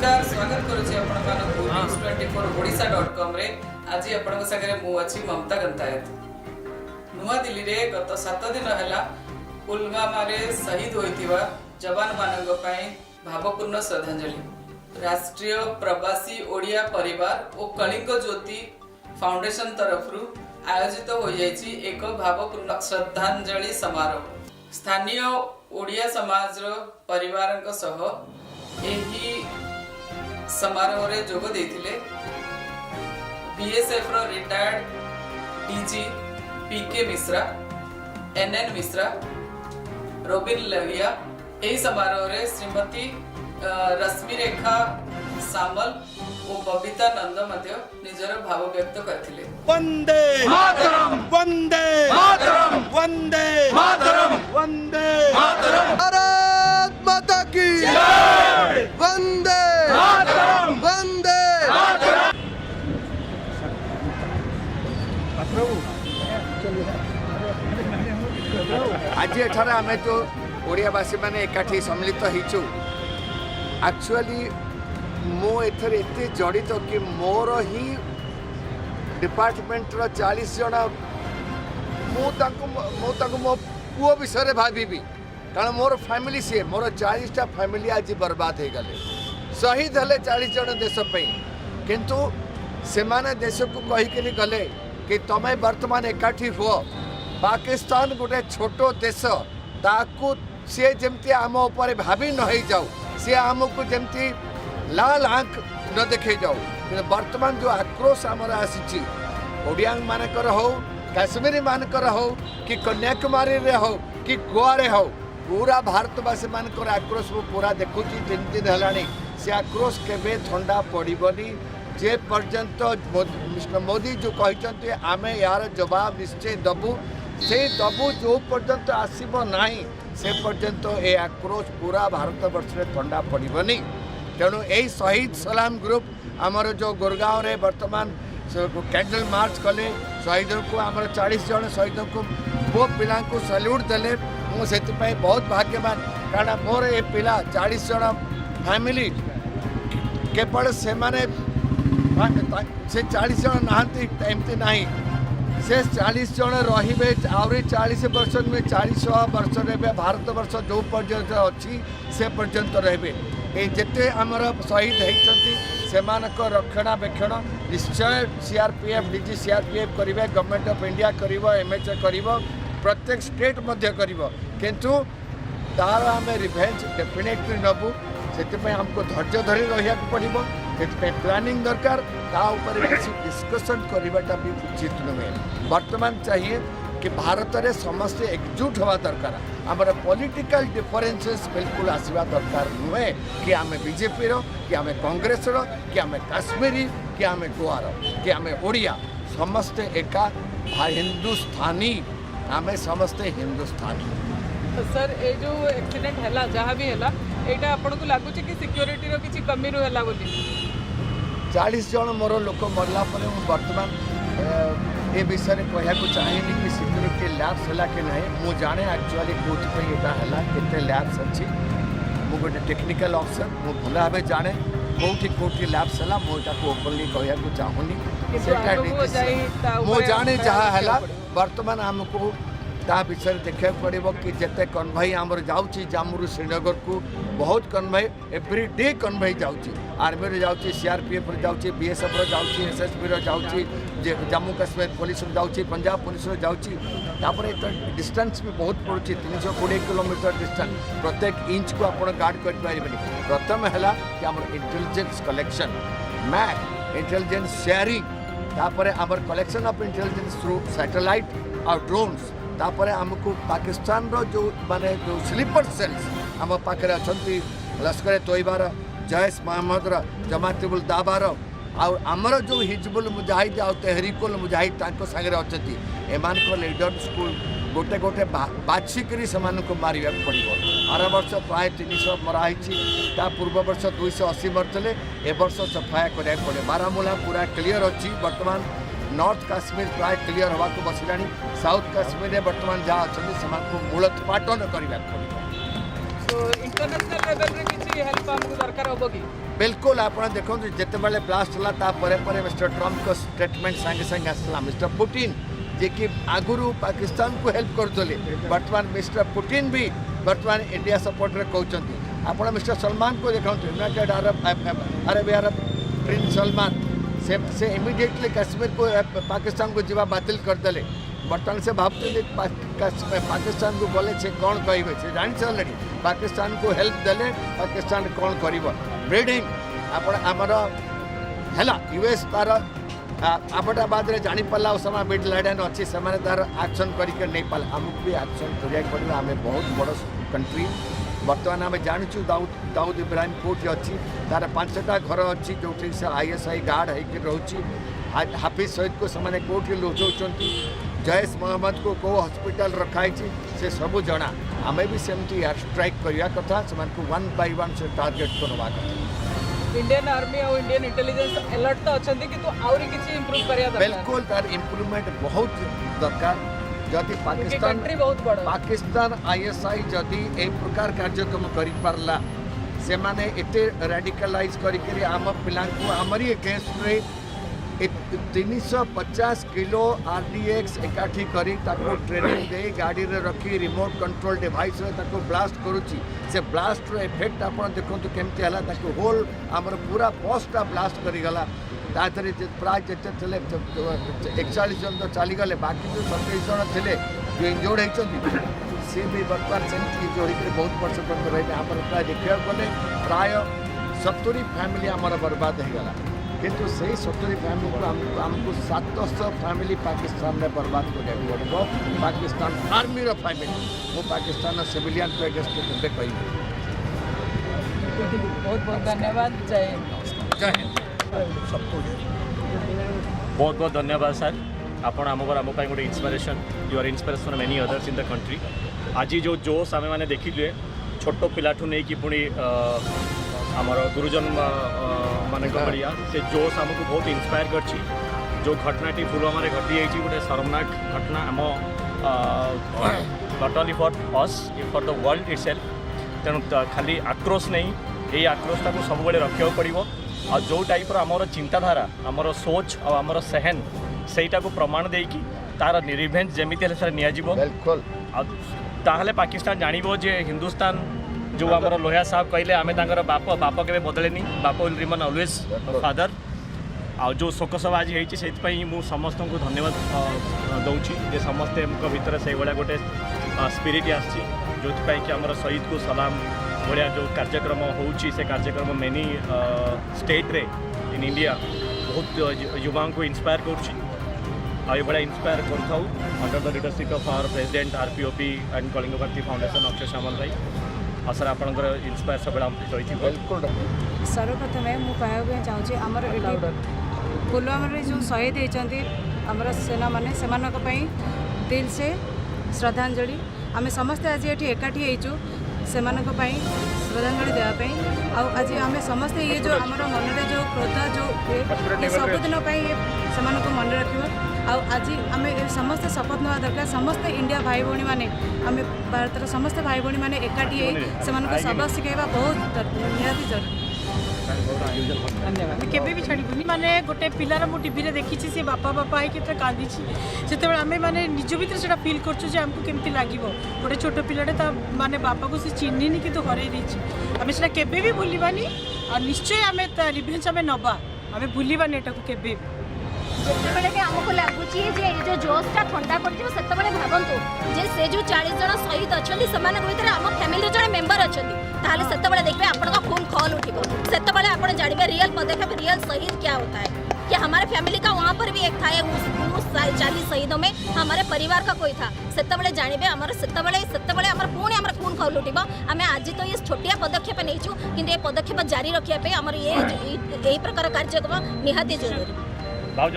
नमस्कार स्वागत करुछि आपनको न्यूज24 ओडिशा.com रे। आज आपन संगे मु अछि ममता गंतायत। नुआ दिल्ली रे गत 7 दिन हैला पुलवामा रे शहीद होइतिबा जवान मानक पई भावपूर्ण श्रद्धांजलि राष्ट्रीय प्रवासी ओडिया परिवार और कलिंग ज्योति फाउंडेशन तरफ आयोजित हो जाइछि एक भावपूर्ण श्रद्धांजलि समारोह। स्थानीय ओडिया समाज परिवार सह एही समारोह रे जोग देथिले बीएसएफ रो रिटायर्ड डीजी पीके मिश्रा, एनएन मिश्रा, रोबिन लविया। एही समारोह रे श्रीमती रश्मि रेखा सामल और बबीता नंद मध्य निजर भाव व्यक्त करथिले। वंदे मातरम, वंदे मातरम, वंदे मातरम, वंदे मातरम। भारत माता की जय। वंदे मातरम, वंदे मातरम। आज एठार आमे तो ओडियावासी माने एकाठी सम्मिलित होइछु। एक्चुअली मो एथर एते जड़ित कि मोर ही डिपार्टमेंट रो 40 जन मो पुओ विषय भावी कारण मोर फैमिली सी मोर 40टा फैमिली आज बर्बाद हो गले। शहीद हले 40 जन देश पे किंतु से माने देश को कहीकि गले कि तमें वर्तमान एकाठी हुआ। पाकिस्तान गोटे छोटो देश ताकू सी जमती आम उपर भावी न हो जाऊ, सी आमको जमती लाल आंख न देखे जाऊ। वर्तमान जो आक्रोश आमर आसी ओडिया मानकर हो, काश्मीरी मानकर हो कि कन्याकुमारी रे हो कि गोवा रे हो, पूरा भारतवासी मानकर आक्रोश पूरा देखुची 3 दिन है। से आक्रोश केबे ठंडा पड़बनी जे पर्यंत मिस्टर मोदी जो कहते आमे यार जवाब निश्चय दबू, से दबू जो पर्यंत आसब ना से पर्यंत ए आक्रोश पूरा भारत वर्ष में ठंडा पड़बनी। तेणु यही शहीद सलाम ग्रुप आमर जो गुरगांव रे वर्तमान कैंडल मार्च कले शहीद को आमर 40 जन शहीद को पो पिला को सल्यूट देले। मुझे बहुत भाग्यवान कारण मोर ए पिला 40 जन फैमिली केवल से माने से 40 जन नहांती एमती नहीं, से 40 जन रहिबे आउरी 40 वर्ष में 40 वर्ष रे भारत वर्ष जो पर्यंत अच्छी से पर्यंत रहे। ये जिते आमर शहीद होती से रक्षणाबेक्षण निश्चय सीआरपीएफ डीजी सीआरपीएफ करेंगे, गवर्नमेंट ऑफ इंडिया करिवो, एमएचए करिवो, प्रत्येक स्टेट मध्य करिवो। किंतु तार आम रिभेंज डेफिनेटली नबू। से हमको धैर्य धरी रहा पड़ो, से प्लानिंग दरकार किसी डिस्कसन करवाटा भी उचित नुहे। वर्तमान चाहिए कि भारत में समस्त एकजुट हवा दरकार। आमर पॉलिटिकल डिफरेंसेस बिल्कुल आसवा दरकार नुहे कि आम बीजेपी रो कि आम कांग्रेस रो कि आम काश्मीरी कि आम गोवा रो कि आम ओडिया समस्ते एका हिंदुस्तानी, आम समस्ते हिंदुस्तानी। सर ये जो एक्सीडेंट है जहाँ भी है यहाँ आपन को लगुच कि सिक्योरिटी रो किसी कमी रू है बोली 40 जन मोर लोक मरला पर वर्तमान ए विषय में कहया चाहिए कि सिक्योरिटी लैब्स है कि नहीं मु जाने एक्चुअली कौन यहाँ केते लैब्स अच्छी मु गोटे टेक्निकल ऑफिसर मु भल भाव जाने कौटी लैब्स है मुझे ओपनली कहया चाहूनी मु जाने जहाँ है। वर्तमान आमको ता विषय देखा पड़ो कि जिते कन्भई आमर जाऊँगी जम्मू श्रीनगर को बहुत कन्भई एवरी डे कन्भई जाऊँगी, आर्मी रे जाऊँगी, सीआरपीएफ रे जाऊँगी, बीएसएफ रे जाऊँगी, एसएसबी रे जाऊँगी, जम्मू कश्मीर पुलिस रे जाऊँगी, पंजाब पुलिस रे जाऊँगी। तापर डिस्टेंस भी बहुत पड़ुଛି 320 किलोमीटर डिस्टेंस प्रत्येक इंच को आप गार्ड कर। प्रथम है कि आम intelligence collection map intelligence sharing, तापर आमर collection of intelligence through satellite और ड्रोन्स, तापर आमको पाकिस्तान रो जो माने जो स्लीपर सेल्स आम पाखे अच्छा लश्कर तोयबार, जैश मोहम्मद जमातुल दाबार और आमर जो हिजबुल मुजाहिद और तहरीकुल मुजाहिद सागर अच्छा एमान लीडर्स को गोटे गोटे बाछिकी से मारे पड़ो। आर वर्ष प्राय 300 मराही, पूर्व वर्ष 280 मरते, ए वर्ष सफाया कराया पड़े। बारामूला पूरा क्लीयर अच्छी। वर्तमान नॉर्थ काश्मीर प्राय क्लीयर हवा को बसला। साउथ काश्मीर में वर्तमान जहाँ अच्छा से मूलोत्पाटन करने पड़ो। इंटरनेशनल लेवल रे किसी हेल्प हमको दरकार होबो कि बिल्कुल आप देखो जिते बड़े ब्लास्ट है मिस्टर ट्रम्प को स्टेटमेंट संगे संगे आसला मिस्टर पुटिन जे कि आगुरु पाकिस्तान को हेल्प करते बर्तमान मिस्टर पुटिन भी बर्तमान इंडिया सपोर्ट रे कहते आप मिस्टर सलमान को देखो यूनाइटेड अरब प्रिंस सलमान से इमीडिएटली कश्मीर को पाकिस्तान को जीवा बातिल करदे बर्तमान से भावते पाकिस्तान को गले से कौन कहे से जानी सारे पाकिस्तान को हेल्प देले पाकिस्तान कौन कर ब्रीडिंग आमर है यूएस तार अहमदाबाद रे जानी पाला ओसामा बिन लाडेन अच्छी से तार एक्शन करके नहीं पाला आमको भी एक्शन करिया पड़ो आम बहुत बड़ कंट्री बर्तमान आम जानूँ दाऊद इब्राहिम कोर्ट अच्छी तार 5टा घर अच्छी जो से ISI गार्ड होकर रोची हाफिज सईद को से कोर्ट लुचाऊँ जैश मोहम्मद को कौ हॉस्पिटल रखाई से सब जना आम भी सेमती एयर स्ट्राइक करवा कथा से 1 by 1 से टारगेट को नवा कथा इंडियन आर्मी और इंडियन इंटेलिजेंस अलर्ट तो अच्छे कि आउरी किसी इंप्रूव करिया दरकार बिल्कुल तार इम्प्रूवमेंट बहुत दरकार जदि पाकिस्तान कंट्री बहुत बड़ पाकिस्तान ISI जदि ए प्रकार कार्यक्रम करि पारला से माने एते रेडिकलाइज करिके आम पिला को आमरी अगेंस्ट रे 350 किलो RDX एकाठी करी ताको ट्रेनिंग दे गाड़ी रे रखी रिमोट कंट्रोल डिवाइस रे ताको ब्लास्ट करूची से ब्लास्ट रो इफेक्ट आपण देखंतु केमती हला ताको होल हमर पूरा पोस्टा ब्लास्ट करी गला तातरे प्राय जेते थले 41 जन तो चली गले बाकी जो 27 जन थले जो इंजोर्ड होइछंती से भी बर्तमान सेमती जो होइके बहुत वर्ष तक रही हमर प्राय देखिया गले प्राय 70 फैमिली हमर बर्बाद हो गला किंतु से 70 फैमिली को हमको 700 फैमिली पाकिस्तान में बर्बाद कर पड़ो पाकिस्तान आर्मी रो फैमिली वो पाकिस्तान सिविलियन को अगेंस्ट केबे कहि बहुत बहुत धन्यवाद जय हिंद जय हिंद सबको बहुत बहुत धन्यवाद सर आपण आम गोटे inspiration you are inspiration for many others in the country आज जो जोश आम मैंने देखिले छोट पिलाठू नहीं कि पुणी आमर गुरुजन मान बढ़िया से जोश आमको बहुत इंस्पायर करछि जो घटनाटी पुलवामा रे घटी जाइए गोटे शर्मनाक घटना आम not only for us for the world itself तेणु खाली आक्रोश नहीं यही आक्रोशटा को सब रखा पड़ो आ जो टाइप आमर चिंताधारा आमर सोच और आमर सहन सहीटा को प्रमाण देकी तार रिवेंज जमी नियाजिबो बिल्कुल ताहले पाकिस्तान जानिबो जे हिंदुस्तान जो आमर लोहिया साहब कहले आमे तांकर बाप के बदलेनी बाप विल रिमेन ऑलवेज फादर आ जो शोक सभा आज होती से मु समस्त को धन्यवाद दूची जे समस्ते भितर से भाया गोटे स्पिरिट आसी जो कि आमर शहीद को सलाम भाया जो कार्यक्रम होची से कार्यक्रम मेनी स्टेट रे इन इंडिया बहुत युवा को इंस्पायर करुँची भाया इंस्पायर करूँ under the leadership of our president RPOP and Kalinga Bharati foundation Akshay Samal भाई और सर आपंकर इंस्पायर सब रही बिल्कुल सर्वप्रथम मुझे चाहूँगी आमर पुलवामा जो शहीद होती आमर सेना मैंने से दिल से श्रद्धांजलि आम समस्ते आज ये एकाठी होइचु से श्रद्धांजलि देवाई आज आम समस्ते ये जो आम मन जो क्रोध जो ये सबुदिन से मन रख आज आम समस्ते शपथ ना दरकार समस्ते इंडिया भाई भौणी मैंने आम भारत समस्त भाई भौणी मैंने एकाठी से सबक शिखेवा बहुत निहाती जरूरी धन्यवाद केबे भी छाड़बुनि माने गोटे पिलार मु टीवी रे देखी सी बापा बापा है केते कांदी से आमे माने निज भीतर सेटा फील करछु जे हमको केमती लागिवो गोटे छोट पिलाटे ता माने बापा को से चिन्नी नि कितो हरै दैछि आमे सेटा केबे भी भूलिबानी और निश्चय आमे ता रिवेंज आमे नबा आमे भूलिबानी एटा को केबे जेतेबेले कि हमको लागुची जे जो जोशटा ठंडा पड़ जो सेतेबेले भाबंतु जे से जो 40 जन शहीद अछंती समान भीतर हम फैमिली जने मेंबर अछंती ताले सेतेबेले देखबे आपन का खून खौल उठिबो सेतेबेले आपन जानिबे रियल पदक्षेप रियल शहीद क्या होता है कि हमारे फैमिली का वहाँ पर भी एक था उस 40 शहीदों में हमारे परिवार का कोई था सेतेबेले जानिबे हमर सेतेबेले हमर पुणी हमर खून खौल उठिबो आमे आज तो ये छोटिया पदक्षेप नैछु किंतु ये पदक्षेप जारी रखिया पे हमर ये प्रकार कार्यक्रम निहाती जरूरी भाव